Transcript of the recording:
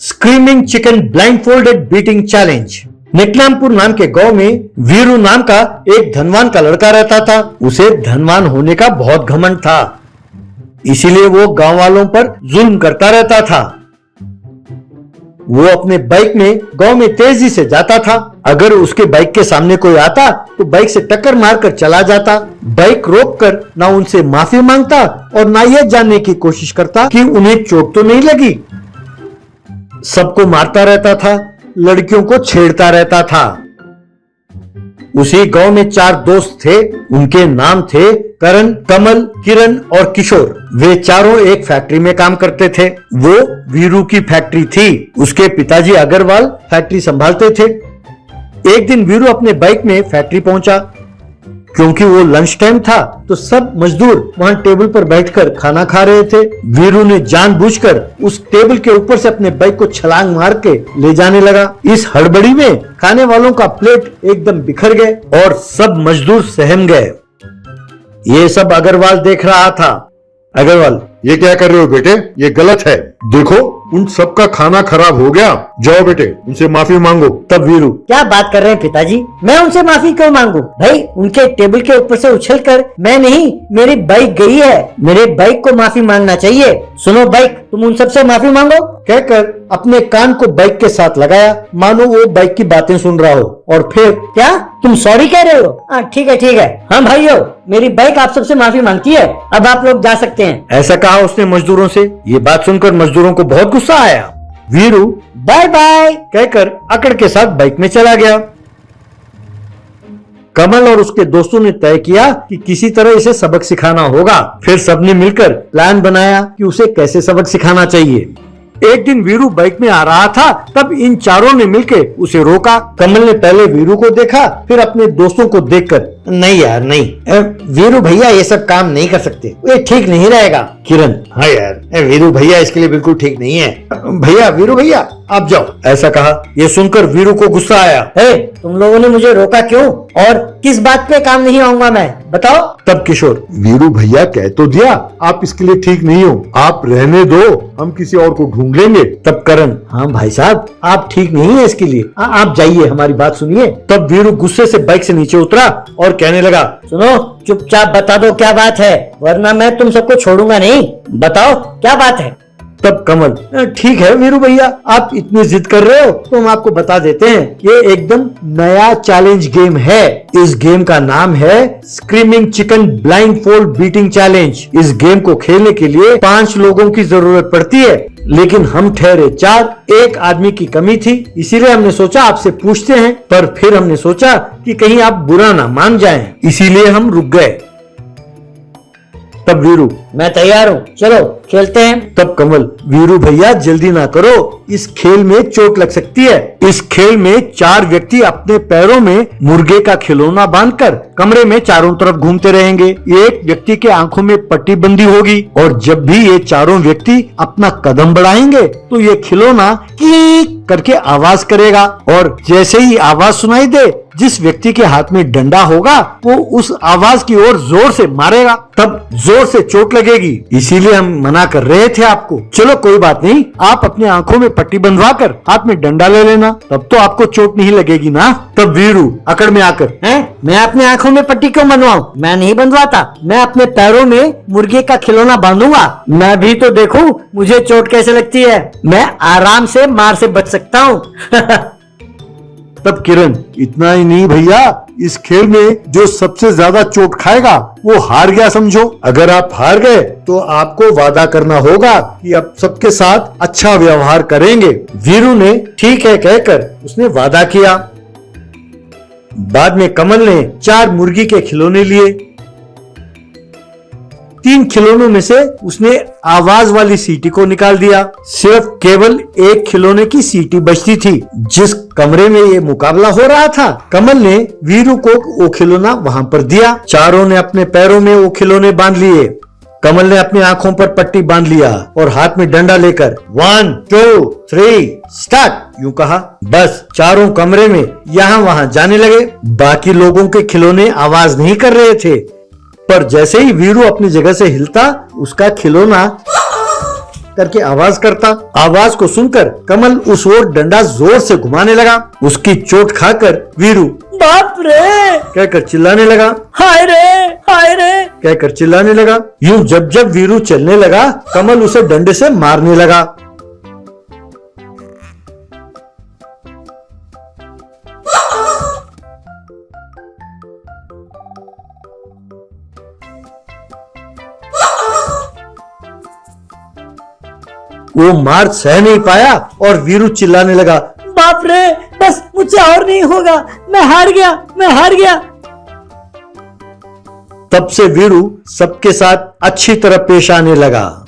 Screaming chicken blindfolded beating challenge. Niklampur नाम के गांव में वीरू नाम का एक धनवान का लड़का रहता था। उसे धनवान होने का बहुत घमंड था, इसीलिए वो गांव वालों पर जुल्म करता रहता था। वो अपने बाइक में गांव में तेजी से जाता था। अगर उसके बाइक के सामने कोई आता तो बाइक से टक्कर मारकर चला जाता। बाइक रोककर ना उनसे माफी मांगता और ना ये जानने की कोशिश करता कि उन्हें चोट तो नहीं लगी। सबको मारता रहता था, लड़कियों को छेड़ता रहता था। उसी गांव में 4 दोस्त थे। उनके नाम थे करण, कमल, किरण और किशोर। वे चारों एक फैक्ट्री में काम करते थे। वो वीरू की फैक्ट्री थी। उसके पिताजी अग्रवाल फैक्ट्री संभालते थे। एक दिन वीरू अपने बाइक में फैक्ट्री पहुंचा। क्योंकि वो लंच टाइम था तो सब मजदूर वहां टेबल पर बैठकर खाना खा रहे थे। वीरू ने जानबूझकर उस टेबल के ऊपर से अपने बाइक को छलांग मार के ले जाने लगा। इस हड़बड़ी में खाने वालों का प्लेट एकदम बिखर गए और सब मजदूर सहम गए। ये सब अग्रवाल देख रहा था। अग्रवाल, ये क्या कर रहे हो बेटे? ये गलत है। देखो उन सबका खाना खराब हो गया। जाओ बेटे, उनसे माफी मांगो। तब वीरू, क्या बात कर रहे हैं पिताजी? मैं उनसे माफी क्यों मांगू? भाई उनके टेबल के ऊपर से उछलकर मैं नहीं, मेरी बाइक गई है। मेरे बाइक को माफी मांगना चाहिए। सुनो बाइक, तुम उन सबसे माफी मांगो। कहकर अपने कान को बाइक के साथ लगाया, मानो वो बाइक की बातें सुन रहा हो। और फिर, क्या तुम सॉरी कह रहे हो? ठीक है ठीक है। हाँ भाइयों, मेरी बाइक आप सबसे माफी मांगती है। अब आप लोग जा सकते हैं। ऐसा कहा उसने मजदूरों से। ये बात सुनकर मजदूरों को बहुत गुस्सा आया। वीरू बाय बाय कहकर अकड़ के साथ बाइक में चला गया। कमल और उसके दोस्तों ने तय किया कि किसी तरह इसे सबक सिखाना होगा। फिर सबने मिलकर प्लान बनाया कि उसे कैसे सबक सिखाना चाहिए। एक दिन वीरू बाइक में आ रहा था, तब इन चारों ने मिलकर उसे रोका। कमल ने पहले वीरू को देखा, फिर अपने दोस्तों को देखकर, नहीं यार नहीं, वीरू भैया ये सब काम नहीं कर सकते, ये ठीक नहीं रहेगा। किरण, हाँ यार वीरू भैया इसके लिए बिल्कुल ठीक नहीं है। भैया, वीरू भैया आप जाओ, ऐसा कहा। ये सुनकर वीरू को गुस्सा आया। तुम लोगों ने मुझे रोका क्यों और किस बात पे काम नहीं आऊंगा मैं, बताओ। तब किशोर, वीरू भैया कह तो दिया आप इसके लिए ठीक नहीं हो, आप रहने दो, हम किसी और को ढूंढ लेंगे। तब करण, हाँ भाई साहब आप ठीक नहीं है इसके लिए, आप जाइए, हमारी बात सुनिए। तब वीरू गुस्से से बाइक से नीचे उतरा और कहने लगा, सुनो चुपचाप बता दो क्या बात है, वरना मैं तुम सबको छोड़ूंगा नहीं। बताओ क्या बात है। तब कमल, ठीक है वीरू भैया, आप इतनी जिद कर रहे हो तो हम आपको बता देते हैं। ये एकदम नया चैलेंज गेम है। इस गेम का नाम है screaming chicken blindfold beating challenge. इस गेम को खेलने के लिए 5 लोगों की जरूरत पड़ती है, लेकिन हम ठहरे 4, एक आदमी की कमी थी, इसीलिए हमने सोचा आपसे पूछते हैं। पर फिर हमने सोचा कि कहीं आप बुरा ना मान जाएं, इसीलिए हम रुक गए। तब वीरू, मैं तैयार हूँ, चलो खेलते हैं। तब कमल, वीरू भैया जल्दी ना करो, इस खेल में चोट लग सकती है। इस खेल में 4 व्यक्ति अपने पैरों में मुर्गे का खिलौना बांधकर कमरे में चारों तरफ घूमते रहेंगे। एक व्यक्ति के आंखों में पट्टी बंदी होगी और जब भी ये चारों व्यक्ति अपना कदम बढ़ाएंगे तो ये खिलौना कीक करके आवाज करेगा और जैसे ही आवाज सुनाई दे, जिस व्यक्ति के हाथ में डंडा होगा वो उस आवाज की ओर जोर से मारेगा, तब जोर से चोट लगेगी। इसीलिए हम मना कर रहे थे आपको। चलो कोई बात नहीं, आप अपने आंखों में पट्टी बंधवाकर हाथ में डंडा ले लेना, तब तो आपको चोट नहीं लगेगी ना। तब वीरू अकड़ में आकर, मैं अपने आंखों में पट्टी क्यों बंधवाऊं? मैं नहीं बंधवाता, मैं अपने पैरों में मुर्गे का खिलौना बांधूंगा। मैं भी तो देखूं मुझे चोट कैसे लगती है, मैं आराम से मार से बच सकता हूँ। तब किरण, इतना ही नहीं भैया, इस खेल में जो सबसे ज्यादा चोट खाएगा वो हार गया समझो। अगर आप हार गए तो आपको वादा करना होगा कि अब सबके साथ अच्छा व्यवहार करेंगे। वीरू ने ठीक है कहकर उसने वादा किया। बाद में कमल ने 4 मुर्गी के खिलौने लिए। 3 खिलौनों में से उसने आवाज वाली सीटी को निकाल दिया। सिर्फ केवल एक खिलौने की सीटी बचती थी। जिस कमरे में ये मुकाबला हो रहा था, कमल ने वीरू को वो खिलौना वहां पर दिया। चारों ने अपने पैरों में वो खिलौने बांध लिए। कमल ने अपनी आंखों पर पट्टी बांध लिया और हाथ में डंडा लेकर 1 2 3 स्टार्ट यूं कहा। बस चारों कमरे में यहाँ वहां जाने लगे। बाकी लोगों के खिलौने आवाज नहीं कर रहे थे, पर जैसे ही वीरू अपनी जगह से हिलता, उसका खिलौना करके आवाज करता। आवाज को सुनकर कमल उस ओर डंडा जोर से घुमाने लगा। उसकी चोट खाकर वीरू बाप रे, कहकर चिल्लाने लगा। हाय रे, हाय रे। कहकर चिल्लाने लगा। यूं जब जब वीरू चलने लगा, कमल उसे डंडे से मारने लगा। वो मार सह नहीं पाया और वीरू चिल्लाने लगा, बाप रे, बस मुझसे और नहीं होगा, मैं हार गया, मैं हार गया। तब से वीरू सबके साथ अच्छी तरह पेश आने लगा।